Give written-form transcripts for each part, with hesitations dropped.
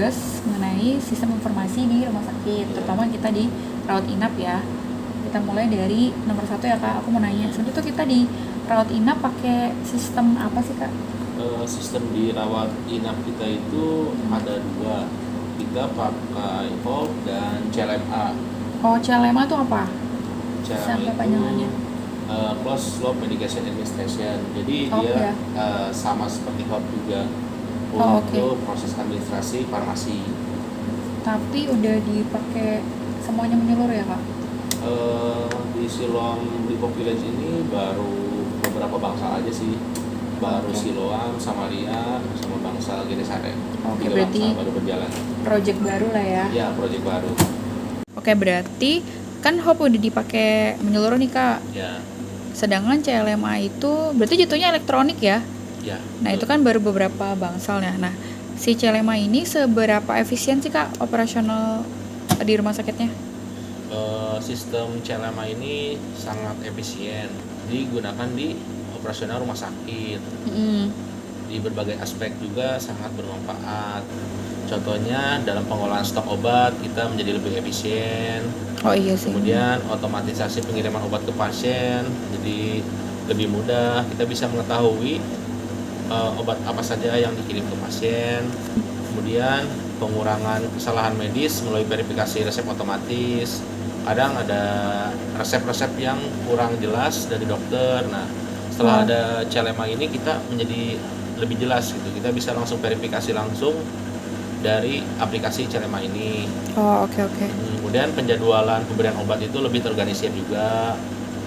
tugas mengenai sistem informasi di rumah sakit, terutama kita di rawat inap ya. Kita mulai dari nomor 1 ya Kak, aku mau nanya. Sebenarnya tuh kita di rawat inap pakai sistem apa sih Kak? Sistem di rawat inap kita itu ada 2. Kita pakai HOP dan CLMA. Oh, CLMA tuh apa? CLMA Sampai itu panjangannya. Closed Loop Medication Administration. Jadi Oh, dia ya. sama seperti HOP juga Oh, untuk proses administrasi farmasi. Tapi udah dipakai semuanya menyeluruh ya Kak? Di Siloam Depok Village ini baru beberapa bangsa aja sih. Baru Siloam, Samaria, sama bangsa Genesare. Oke, 3 berarti bangsa baru berjalan. project baru lah ya. Ya, proyek baru. Oke, berarti kan HOP udah dipakai menyeluruh nih Kak. Ya, Sedangkan CLMA itu berarti jatuhnya elektronik ya. ya. Nah, itu kan baru beberapa bangsalnya. Nah, si CLMA ini seberapa efisien sih Kak operasional di rumah sakitnya? Sistem CLMA ini sangat efisien digunakan di operasional rumah sakit. Di berbagai aspek juga sangat bermanfaat. Contohnya dalam pengolahan stok obat kita menjadi lebih efisien. Oh iya sih. Kemudian otomatisasi pengiriman obat ke pasien jadi lebih mudah. Kita bisa mengetahui obat apa saja yang dikirim ke pasien. Kemudian pengurangan kesalahan medis melalui verifikasi resep otomatis. Kadang ada resep-resep yang kurang jelas dari dokter. Nah, setelah ada CLMA ini kita menjadi lebih jelas gitu. Kita bisa langsung verifikasi langsung dari aplikasi CLMA ini. Oh, oke. Kemudian penjadwalan pemberian obat itu lebih terorganisir juga.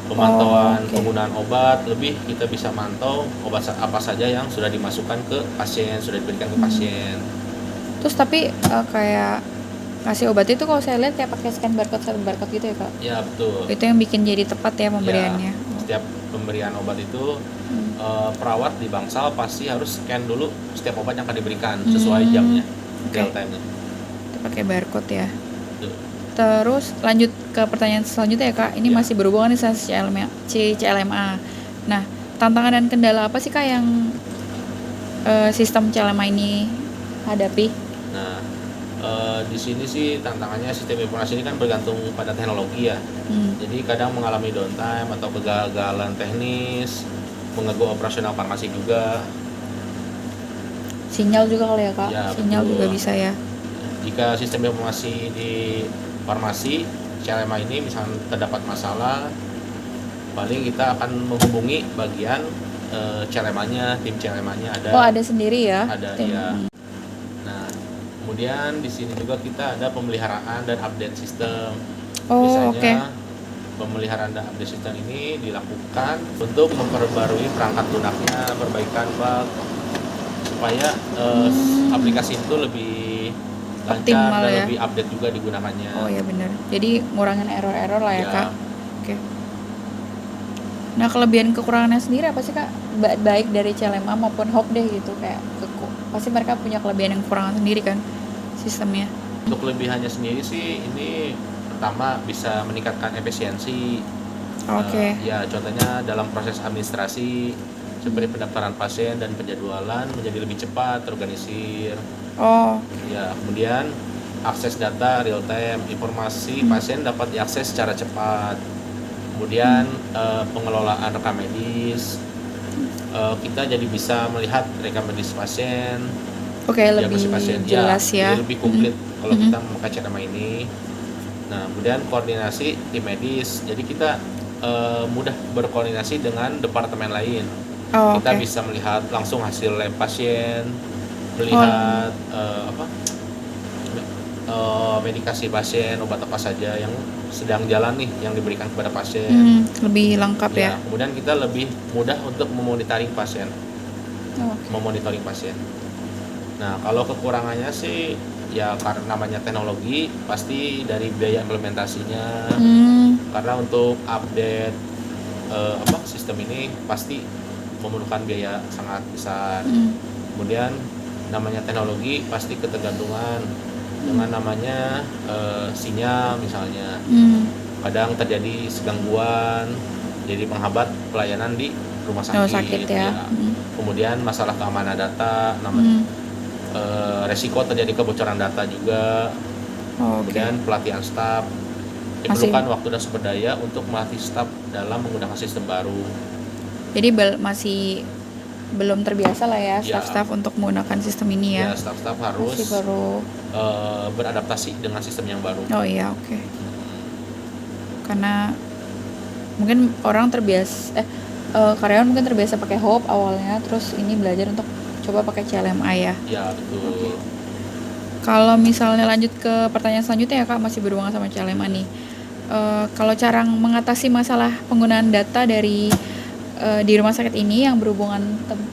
Pemantauan penggunaan obat lebih kita bisa mantau obat apa saja yang sudah dimasukkan ke pasien, sudah diberikan ke pasien. Terus tapi kayak ngasih obat itu kalau saya lihat kayak pakai scan barcode gitu ya Kak? Ya, betul. Itu yang bikin jadi tepat ya pemberiannya. Ya, setiap pemberian obat itu perawat di bangsal pasti harus scan dulu setiap obat yang akan diberikan sesuai jamnya, real time-nya. Itu pakai barcode ya. Betul. Terus lanjut ke pertanyaan selanjutnya ya Kak. Ini masih berhubungan nih sama CLMA. Nah, tantangan dan kendala apa sih Kak yang sistem CLMA ini hadapi? Nah, di sini sih tantangannya sistem informasi ini kan bergantung pada teknologi ya. Jadi kadang mengalami downtime atau kegagalan teknis, mengganggu operasional farmasi juga. Sinyal juga kali ya Kak? Ya, Sinyal betul. juga bisa ya. Jika sistem informasi di farmasi CLMA ini misalnya terdapat masalah, paling kita akan menghubungi bagian CLMA-nya, tim CLMA-nya ada. Oh, ada sendiri ya? Ada, ya. Nah, kemudian di sini juga kita ada pemeliharaan dan update sistem. Biasanya pemeliharaan dan update sistem ini dilakukan untuk memperbarui perangkat lunaknya, perbaikan bug supaya aplikasi itu lebih lancar optimal dan ya? lebih update juga digunakannya. Oh ya benar. Jadi ngurangin error-error lah ya Kak. Oke. Nah, kelebihan kekurangannya sendiri apa sih Kak? Baik dari CLMA maupun HOP deh gitu, kayak pasti mereka punya kelebihan dan kekurangan sendiri kan sistemnya. Untuk kelebihannya sendiri sih ini pertama bisa meningkatkan efisiensi. Ya, contohnya dalam proses administrasi seperti pendaftaran pasien dan penjadwalan menjadi lebih cepat, terorganisir. Ya, kemudian akses data real time, informasi pasien dapat diakses secara cepat. Kemudian pengelolaan rekam medis, kita jadi bisa melihat rekam medis pasien. Lebih pasien. jelas ya. Jadi lebih komplit kalau kita memakai CLMA ini. Nah, kemudian koordinasi tim medis. Jadi kita mudah berkoordinasi dengan departemen lain. Kita bisa melihat langsung hasil lab pasien, melihat medikasi pasien, obat apa saja yang sedang jalan nih yang diberikan kepada pasien. Lebih lengkap ya. Kemudian kita lebih mudah untuk memonitoring pasien. Nah, kalau kekurangannya sih ya karena namanya teknologi pasti dari biaya implementasinya. Karena untuk update sistem ini pasti memerlukan biaya sangat besar. Kemudian namanya teknologi pasti ketergantungan dengan namanya sinyal misalnya. Kadang terjadi gangguan, jadi menghambat pelayanan di rumah sakit ya. Kemudian masalah keamanan data, resiko terjadi kebocoran data juga. Oh, oke. Kemudian pelatihan staf, Masih. diperlukan waktu dan sumber daya untuk melatih staf dalam menggunakan sistem baru. Jadi masih belum terbiasa lah ya Ya. staff-staff untuk menggunakan sistem ini Ya, ya. staf-staf harus Masih baru. beradaptasi dengan sistem yang baru. Oh iya, oke. Karena mungkin orang karyawan mungkin terbiasa pakai Hope awalnya, terus ini belajar untuk coba pakai CLMA ya. Ya, betul. Kalau misalnya lanjut ke pertanyaan selanjutnya ya Kak, masih berhubungan sama CLMA nih. Kalau cara mengatasi masalah penggunaan data di rumah sakit ini yang berhubungan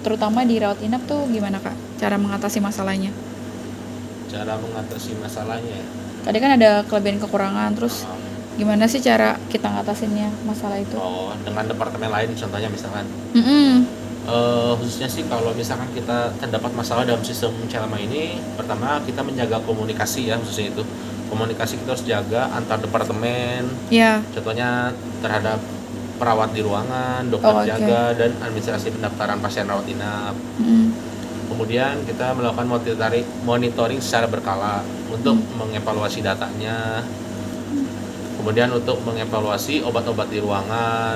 terutama di rawat inap tuh gimana Kak? Cara mengatasi masalahnya? Cara mengatasi masalahnya. Tadi kan ada kelebihan kekurangan, terus gimana sih cara kita ngatasinnya masalah itu? Dengan departemen lain contohnya misalkan. Khususnya sih kalau misalkan kita terdapat masalah dalam sistem CLMA ini, pertama kita menjaga komunikasi ya, khususnya itu. Komunikasi kita harus jaga antar departemen. Ya. Contohnya terhadap perawat di ruangan, dokter jaga, dan administrasi pendaftaran pasien rawat inap. Kemudian kita melakukan monitoring secara berkala untuk mengevaluasi datanya. Kemudian untuk mengevaluasi obat-obat di ruangan.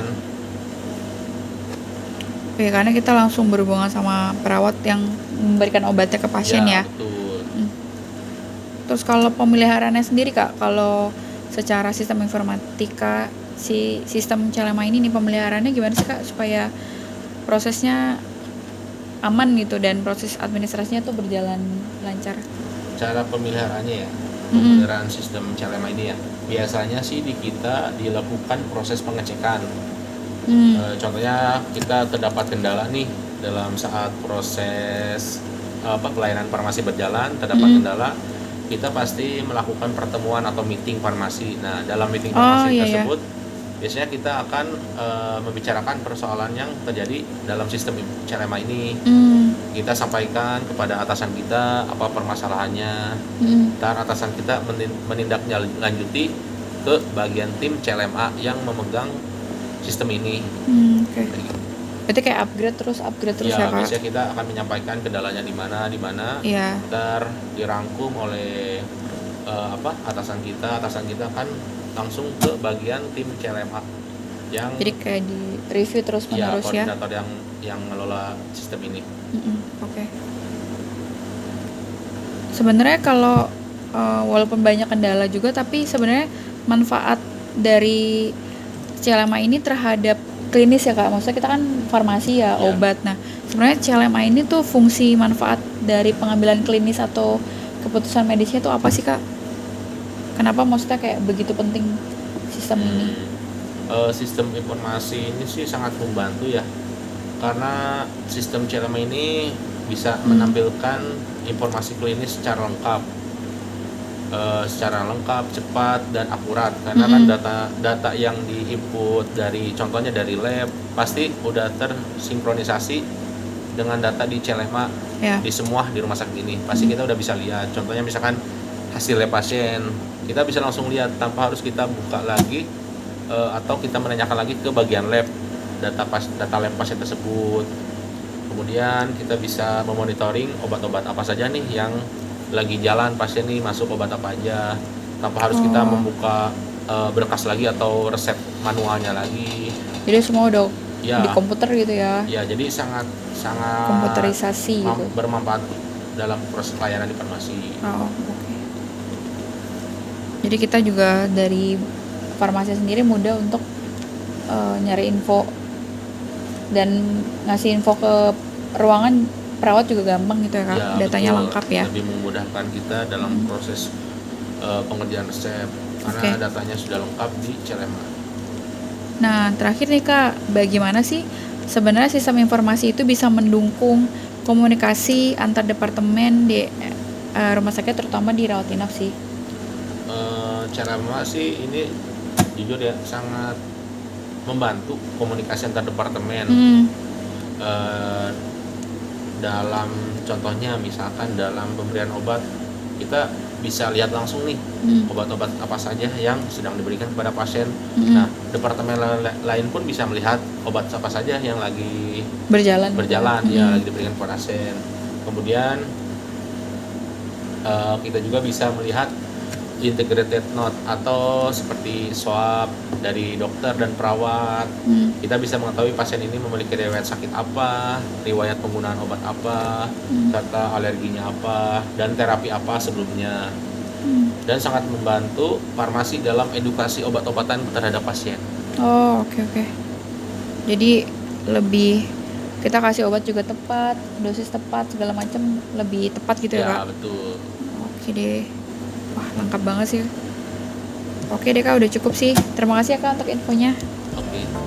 Oke, karena kita langsung berhubungan sama perawat yang memberikan obatnya ke pasien ya. Betul. Terus kalau pemeliharaannya sendiri Kak, kalau secara sistem informatika si sistem CLMA ini nih pemeliharaannya gimana sih Kak supaya prosesnya aman gitu dan proses administrasinya tuh berjalan lancar? Cara pemeliharaannya ya, pemeliharaan sistem CLMA ini ya, biasanya sih di kita dilakukan proses pengecekan. Contohnya kita terdapat kendala nih dalam saat proses pelayanan farmasi berjalan, terdapat kendala, kita pasti melakukan pertemuan atau meeting farmasi. Nah, dalam meeting farmasi tersebut biasanya kita akan membicarakan persoalan yang terjadi dalam sistem CLMA ini. Kita sampaikan kepada atasan kita apa permasalahannya. Ntar atasan kita menindaklanjuti ke bagian tim CLMA yang memegang sistem ini. Oke. Berarti kayak upgrade terus ya Kak? Biasanya kita akan menyampaikan kendalanya di mana. Iya. Ntar dirangkum oleh atasan kita akan langsung ke bagian tim CLMA yang jadi kayak di review terus menerus ya. Koordinator yang ngelola sistem ini. Oke. Sebenarnya kalau walaupun banyak kendala juga, tapi sebenarnya manfaat dari CLMA ini terhadap klinis ya Kak. Maksudnya kita kan farmasi ya, obat. Nah, sebenarnya CLMA ini tuh fungsi manfaat dari pengambilan klinis atau keputusan medisnya tuh apa sih Kak? Kenapa maksudnya kayak begitu penting sistem ini? Sistem informasi ini sih sangat membantu ya, karena sistem CLMA ini bisa menampilkan informasi klinis secara lengkap, cepat dan akurat. Karena kan data yang diinput contohnya dari lab pasti udah tersinkronisasi dengan data di CLMA di semua di rumah sakit ini. Pasti kita udah bisa lihat. Contohnya misalkan hasil lab pasien, kita bisa langsung lihat tanpa harus kita buka lagi atau kita menanyakan lagi ke bagian lab data lab pasien tersebut. Kemudian kita bisa memonitoring obat-obat apa saja nih yang lagi jalan pasien nih, masuk obat apa aja tanpa harus kita membuka berkas lagi atau resep manualnya lagi. Jadi semua udah di komputer gitu ya? Ya, jadi sangat komputerisasi gitu. Bermanfaat dalam proses pelayanan di farmasi. Oke. Jadi kita juga dari farmasi sendiri mudah untuk nyari info dan ngasih info ke ruangan perawat juga gampang gitu ya Kak, datanya betul. Lengkap ya. Lebih memudahkan kita dalam proses pengerjaan resep karena datanya sudah lengkap di CLMA. Nah, terakhir nih Kak, bagaimana sih sebenarnya sistem informasi itu bisa mendukung komunikasi antar departemen di rumah sakit, terutama di rawat inap sih? CLMA sih ini jujur ya sangat membantu komunikasi antar departemen. Dalam contohnya misalkan dalam pemberian obat kita bisa lihat langsung nih obat-obat apa saja yang sedang diberikan kepada pasien. Nah, departemen lain pun bisa melihat obat apa saja yang lagi berjalan ya lagi diberikan kepada pasien. Kemudian kita juga bisa melihat integrated note atau seperti swab dari dokter dan perawat. Kita bisa mengetahui pasien ini memiliki riwayat sakit apa, riwayat penggunaan obat apa, serta alerginya apa, dan terapi apa sebelumnya. Dan sangat membantu farmasi dalam edukasi obat-obatan terhadap pasien. Oh, oke. Jadi lebih kita kasih obat juga tepat, dosis tepat, segala macam lebih tepat gitu ya, Ya, Kak? betul. Oke deh. Wah, lengkap banget sih. Oke deh, Kak, udah cukup sih. Terima kasih ya, Kak, untuk infonya. Oke.